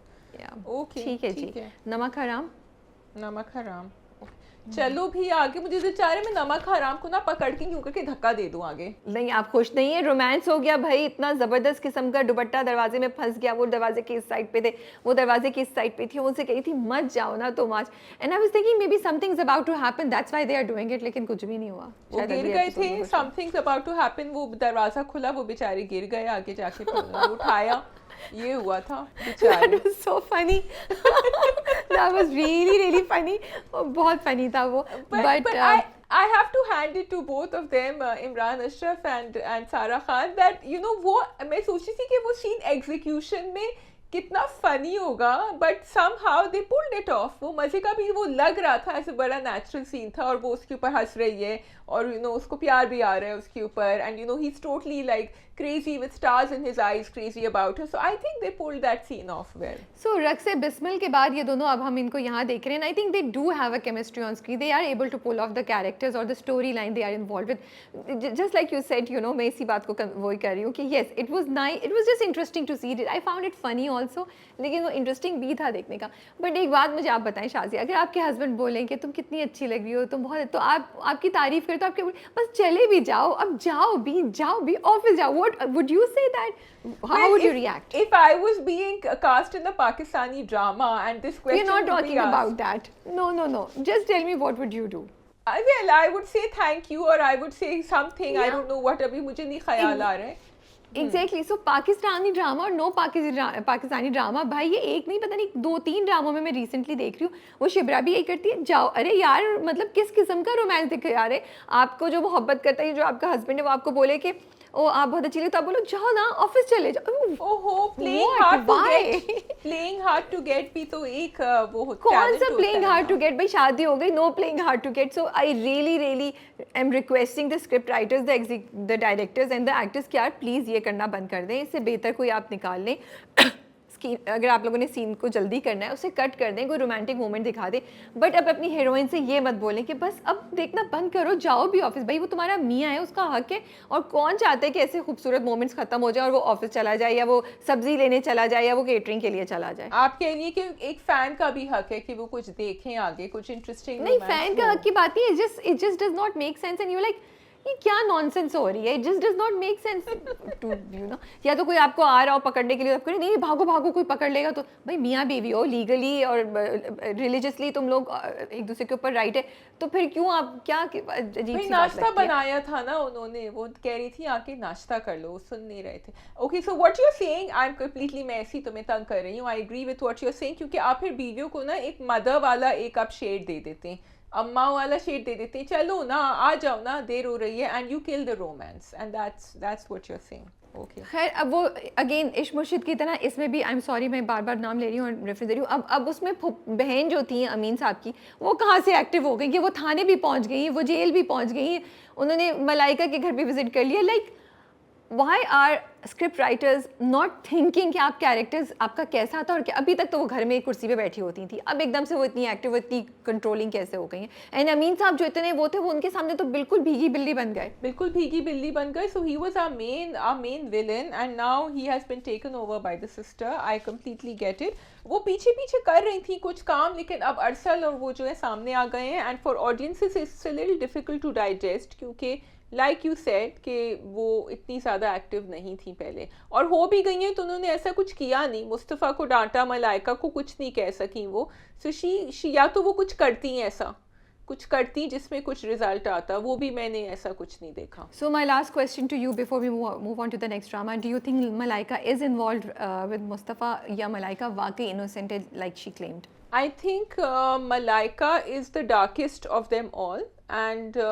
Okay ठीक है जी. नमक हराम. नमक हराम. चलो भी आगे. मुझे तो चाह रहे मैं नमक हराम को ना पकड़ के यूं करके धक्का दे दूं आगे. नहीं आप खुश नहीं है. रोमांस हो गया भाई, इतना ज़बरदस्त किस्म का दुपट्टा दरवाजे में फंस गया. वो दरवाजे के इस साइड पे थे, वो दरवाजे की इस साइड पे थी. उनसे कही थी मत जाओ ना तुम आज. And I was thinking maybe something is about to happen, that's why they are doing it. लेकिन कुछ भी नहीं हुआ. वो गिर गए थे. Something about to happen. वो दरवाजा खुला, वो बेचारे गिर गए. आगे जाके फिर उठाया, ये हुआ था. That was so funny. That was really funny. बहुत funny था वो. But I have to hand it to both of them, Imran Ashraf and Sara Khan, that you know वो मैं सोच रही थी कि वो सीन एग्जीक्यूशन में कितना फनी होगा, but somehow they pulled it off. वो मजे का भी वो लग रहा था, ऐसे बड़ा नेचुरल सीन था. और वो उसके ऊपर हंस रही है और यू नो उसको प्यार भी आ रहा है उसके ऊपर. And you know he's totally like crazy with stars in his eyes, crazy about her. So I think they pulled that scene off well. So रक्स से बिस्मिल के बाद ये दोनों अब हम इनको यहाँ देख रहे हैं. I think they do have a chemistry on screen. They are able to pull off the characters or the storyline they are involved with. Just like you said, you know, मैं इसी बात को वही कर रही हूँ कि yes, it was nice. It was just interesting to see it. I found it funny also. लेकिन वो इंटरेस्टिंग भी था देखने का. बट एक बात मुझे आप बताएं शाज़िया, अगर आपके हस्बैंड बोलें कि तुम कितनी अच्छी लग रही हो, तुम बहुत, तो आप आपकी तारीफ करें तो आपके बस चले भी जाओ, अब जाओ भी ऑफिस जाओ. What would you say that? How would you react? If I was being cast in a Pakistani drama and this question, we're not talking asked, about that. No. Just tell me what would you do? Well, I would say thank you, or I would say something. Yeah. I don't know what. अभी मुझे नहीं ख्याल आ रहा है. Exactly. सो Pakistani drama और no Pakistani drama, भाई ये एक नहीं, पता नहीं 2-3 ड्रामों में मैं रिसेंटली देख रही हूँ. वो शिबरा भी यही करती है. जाओ, अरे यार मतलब किस किस्म का रोमांस दिख रहा है. आपको जो मोहब्बत करता है, जो आपका हस्बैंड है, वो आपको बोले कि ओ आप बहुत अच्छी लगी, तो आप बोलो जाओ ना ऑफिस चले जाओ. ओहो, प्लेइंग हार्ड टू गेट भी तो एक वो होता है. कौन सा प्लेइंग हार्ड टू गेट भाई, शादी हो गई. No playing hard to get. So I really am requesting the script writers, the directors and the actors कि यार प्लीज़ ये करना बंद कर दें. इससे बेहतर कोई आप निकाल लें. अगर आप लोगों ने सीन को जल्दी करना है उसे कट कर दें, कोई रोमांटिक मोमेंट दिखा दें. बट अब अपनी हीरोइन से ये मत बोलें कि बस अब देखना बंद करो, जाओ भी ऑफिस. भाई वो तुम्हारा मियाँ है, उसका हक है. और कौन चाहता है कि ऐसे खूबसूरत मोमेंट्स खत्म हो जाए और वो ऑफिस चला जाए, या वो सब्जी लेने चला जाए, या वो केटरिंग के लिए चला जाए. आप कह रही है कि एक फैन का भी हक है कि वो कुछ देखें आगे, कुछ इंटरेस्टिंग. नहीं, फैन का हक की बात नहीं है. It just does not make sense. And you like ये क्या नॉनसेंस हो रही है. It just does not make sense to you know. या तो कोई आपको आ रहा हो पकड़ने के लिए, आप करें नहीं भागो कोई पकड़ लेगा. तो भाई मियाँ बीवी हो, लीगली और रिलीजियसली तुम लोग एक दूसरे के ऊपर राइट है, तो फिर क्यों आप क्या अजीब सी नाश्ता बनाया था ना उन्होंने, वो कह रही थी आके नाश्ता कर लो, सुन नहीं रहे थे. Okay, so what you are saying, I am completely, मैं ऐसी तुम्हें तंग कर रही हूँ. I agree with what you are saying, क्योंकि आप फिर बीवियों को ना एक मदर वाला एक आप शेड दे देते हैं, अम्मा वाला शेड दे देते हैं. चलो ना आ जाओ ना, देर हो रही है, and you kill the romance, and that's what you are saying. Okay, खैर अब वो अगेन इश्क मुर्शिद की तरह इसमें भी, आई एम सॉरी मैं बार बार नाम ले रही हूँ और रेफरेंस दे रही हूँ. अब उसमें बहन जो थी अमीन साहब की, वो कहाँ से एक्टिव हो गई कि वो थाने भी पहुँच गई, वो जेल भी पहुँच गई, उन्होंने मलाइका के घर भी विजिट कर लिया. Like why are script writers not thinking कि आप कैरेक्टर्स आपका कैसा था और क्या अभी तक तो वो घर में एक कुर्सी पे बैठी होती थी, अब एकदम से वो इतनी एक्टिव, इतनी कंट्रोलिंग कैसे हो गई हैं? एंड अमीन साहब जो इतने वो थे, वो उनके सामने तो बिल्कुल भीगी बिल्ली बन गए. बिल्कुल भीगी बिल्ली बन गए. So he was our main villain and now he has been taken over by the sister. I completely get it. वो पीछे पीछे कर रही थी कुछ काम, लेकिन अब अरसल और वो जो है सामने आ गए हैं. And for audiences it's a little difficult to digest क्योंकि लाइक यू सेड कि वो इतनी ज़्यादा एक्टिव नहीं थी पहले, और हो भी गई हैं तो उन्होंने ऐसा कुछ किया नहीं. मुस्तफ़ा को डांटा, मलाइका को कुछ नहीं कह सकी वो. सो शी या तो वो कुछ करती हैं, ऐसा कुछ करती जिसमें कुछ रिजल्ट आता, वो भी मैंने ऐसा कुछ नहीं देखा. So my last question to you before we move on to the next drama, do you think Malaika is involved with Mustafa या Malaika वाकई innocent है like she claimed? I think Malaika is the darkest of them all and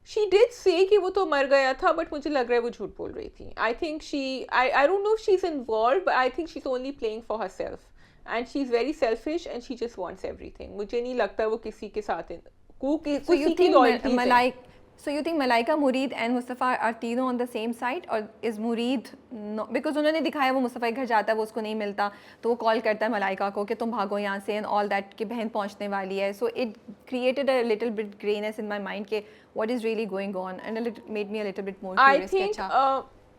she did say कि वो तो मर गया था, but मुझे लग रहा है वो झूठ बोल रही थी. I think I don't know if she's involved, but I think she's only playing for herself. And she's very selfish and she just wants everything. मुझे नहीं लगता वो किसी के साथ किसी की loyalty है. So you think Malaika, Mureed and Mustafa are तीनों on the same side, or is Mureed no? Because उन्होंने दिखाया वो मुस्तफ़ा के घर जाता है, वो उसको नहीं मिलता, तो वो कॉल करता है मलाइका को कि तुम भागो यहाँ से and all that, कि बहन पहुँचने वाली है. So it created a little bit grayness in my mind कि what is really going on, and it made me a little bit more curious.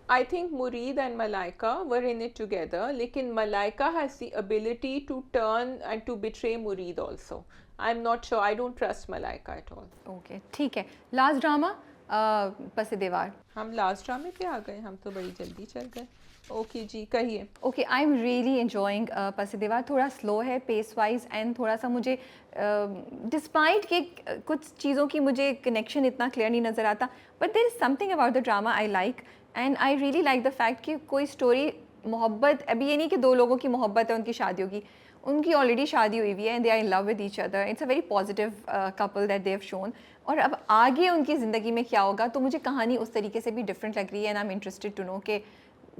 I think Mureed and Malaika were in it together, लेकिन Malaika has the ability to turn and to betray Mureed also. I'm not sure. I don't trust Malaika at all. Okay, ठीक है. Last drama, पसे दीवार. हम last ड्रामे पे आ गए, हम तो बड़ी जल्दी चल गए. ओके जी, कहिए. Okay, I am really enjoying पसे दीवार. थोड़ा स्लो है पेस वाइज एंड थोड़ा सा मुझे डिस्पाइट के कुछ चीज़ों की मुझे कनेक्शन इतना क्लियर नहीं नज़र आता, but there is something about the drama I like, and I really like the fact कि कोई स्टोरी मोहब्बत, अभी ये नहीं कि दो लोगों की मोहब्बत है उनकी शादियों की, उनकी ऑलरेडी शादी हुई हुई है and they are in love with each other. It's a very positive couple that they have shown. और अब आगे उनकी ज़िंदगी में क्या होगा, तो मुझे कहानी उस तरीके से भी डिफरेंट लग रही है, and I am interested to know कि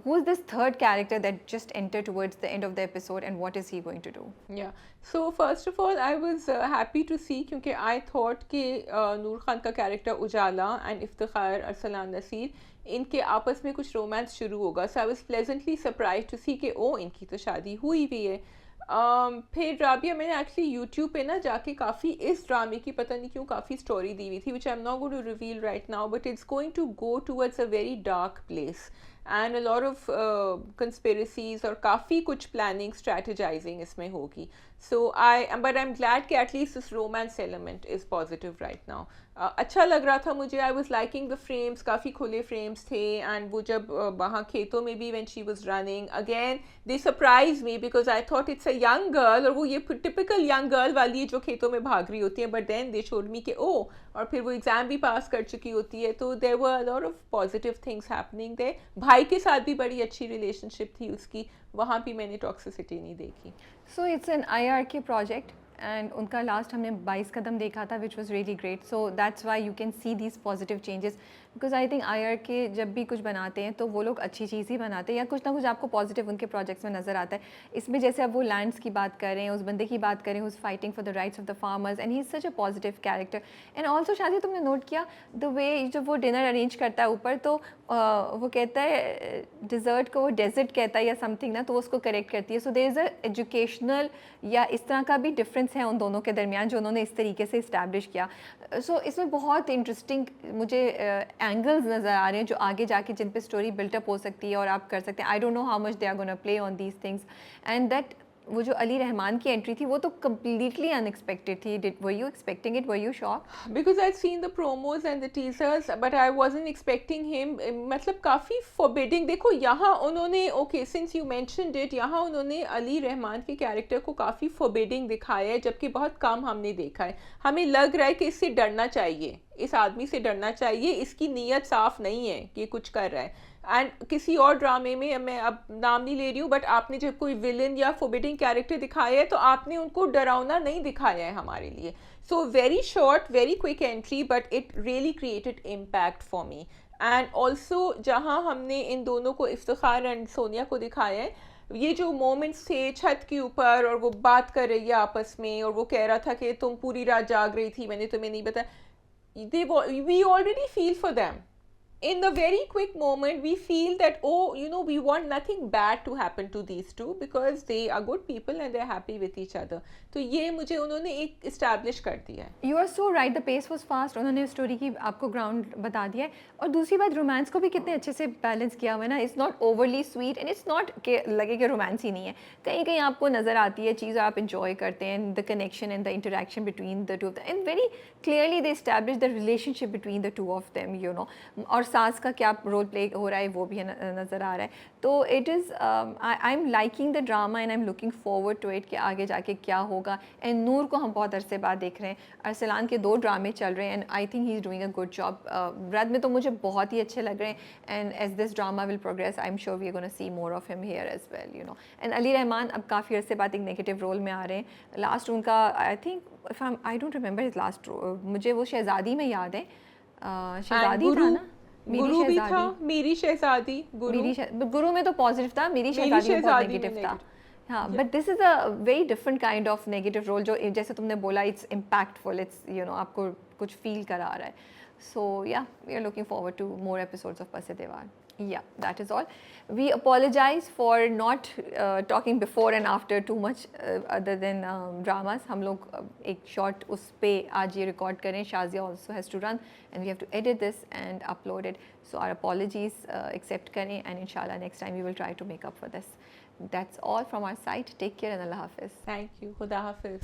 who is this third character that just entered towards the end of the episode and what is he going to do? Yeah. So first of all, I was happy to see क्योंकि I thought कि नूर खान का character Ujala and Iftikhar Arsalan Naseer, इनके आपस में कुछ romance शुरू होगा. So I was pleasantly surprised to see कि ओ इनकी तो शादी हुई भी है. फिर राबिया, मैंने एक्चुअली यूट्यूब पे ना जाके काफ़ी इस ड्रामे की पता नहीं क्यों काफ़ी स्टोरी दी हुई थी, which I am not going to reveal right now, but it's going to go towards a very dark place and a lot of conspiracies और काफ़ी कुछ प्लानिंग स्ट्रेटजाइजिंग इसमें होगी. So but I am glad कि at least this romance element is positive right now. अच्छा लग रहा था मुझे. I was liking the frames, काफ़ी खुले फ्रेम्स थे, एंड वो जब वहाँ खेतों में भी when she was running again they surprise me because I thought it's a young girl, और वो ये टिपिकल यंग गर्ल वाली जो खेतों में भाग रही होती है, but then they showed me कि ओ, और फिर वो एग्ज़ाम भी पास कर चुकी होती है. तो there were a lot of positive things happening there. भाई के साथ भी बड़ी अच्छी रिलेशनशिप थी उसकी, वहाँ भी मैंने टॉक्सिसिटी नहीं देखी. So it's an IRK project and उनका लास्ट हमने 22 कदम देखा था which was really great. So that's why you can see these positive changes, because I think IRK जब भी कुछ बनाते हैं तो वो लोग अच्छी चीज़ ही बनाते हैं, या कुछ ना कुछ आपको पॉजिटिव उनके प्रोजेक्ट्स में नज़र आता है. इसमें जैसे अब वो लैंड्स की बात करें, उस बंदे की बात करें who's fighting for the rights of the farmers, and he is such a positive character. And also शादी, तुमने नोट किया द वे जब वो डिनर अरेंज करता है ऊपर, तो वो कहता है डिज़र्ट को वो डेजर्ट कहता है या समथिंग ना, तो वो उसको करेक्ट करती है. So there is a educational या इस तरह का भी डिफरेंस है उन दोनों के दरमियान जो उन्होंने इस तरीके से इस्टेब्लिश किया. सो इसमें बहुत इंटरेस्टिंग मुझे एंगल्स नज़र आ रहे हैं जो आगे जाके जिन पे स्टोरी बिल्टअप हो सकती है और आप कर सकते हैं. I don't know how much they are gonna play on these things, and that वो जो अली रहमान की एंट्री थी वो तो कम्प्लीटली अनएक्सपेक्टेड थी. वर you expecting it? Were you shocked? Because I seen the promos and the teasers but I wasn't expecting him. मतलब काफ़ी forbidding. देखो यहाँ उन्होंने, okay since you mentioned it, यहाँ उन्होंने अली रहमान के कैरेक्टर को काफ़ी फॉरबिडिंग दिखाया है, जबकि बहुत कम हमने देखा है. हमें लग रहा है कि इससे डरना चाहिए, इस आदमी से डरना चाहिए, इसकी नीयत साफ़ नहीं है कि कुछ कर रहा है. एंड किसी और ड्रामे में, मैं अब नाम नहीं ले रही हूँ, बट आपने जब कोई विलन या फॉरबिडिंग कैरेक्टर दिखाया है तो आपने उनको डरावना नहीं दिखाया है हमारे लिए. So very short, very quick entry, but it really created impact for me. And also जहाँ हमने इन दोनों को, इफ्तिखार एंड सोनिया को दिखाया है, ये जो मोमेंट्स थे छत के ऊपर और वो बात कर रही है आपस में, और वो कह रहा था कि तुम पूरी रात जाग रही थी, मैंने तुम्हें नहीं बताया, we already feel for them. in the very quick moment we feel that, oh, you know, we want nothing bad to happen to these two because they are good people and they're happy with each other. तो ये मुझे उन्होंने एक establish कर दिया है. You are so right, the pace was fast. उन्होंने story की आपको ग्राउंड बता दिया है. और दूसरी बात, रोमांस को भी कितने अच्छे से बैलेंस किया हुआ है ना. It's not overly sweet and it's not के लगे कि रोमांस ही नहीं है. कहीं कहीं आपको नज़र आती है चीज़, आप इंजॉय करते हैं the connection and the interaction between the two of the, and very clearly they establish the relationship between the two of them, you know. और सास का क्या रोल प्ले हो रहा है वो भी नज़र आ रहा है. तो it is, I am liking the drama and I am looking forward to it कि आगे जाके क्या होगा. एंड नूर को हम बहुत अरसे बाद देख रहे हैं. अरसलान के 2 ड्रामे चल रहे हैं and I think he is doing a good job. रद में तो मुझे बहुत ही अच्छे लग रहे हैं. And as this drama will progress I am sure we are gonna see more of him here as well, you know. And Ali Rahman अब काफ़ी अरसे बाद एक नेगेटिव रोल में आ रहे हैं. लास्ट उनका I think I don't remember his last, मुझे वो शहज़ादी में याद है. शहज़ादी था ना, गुरु भी था, मेरी शहजादी. गुरु में तो पॉजिटिव था, मेरी शहजादी में बहुत नेगेटिव था. हाँ, but this is a very different kind of negative role, जो जैसे तुमने बोला it's impactful, it's, you know, आपको कुछ फील करा रहा है. So yeah, we are looking forward to more episodes of Pase Deewar. Yeah, that is all. We apologize for not talking before and after too much other than dramas. हम लोग एक short उस पे आज ये record करें. Shazia also has to run and we have to edit this and upload it. So our apologies, accept करें, and inshallah next time we will try to make up for this. That's all from our side. Take care and Allah Hafiz. Thank you. Khuda Hafiz.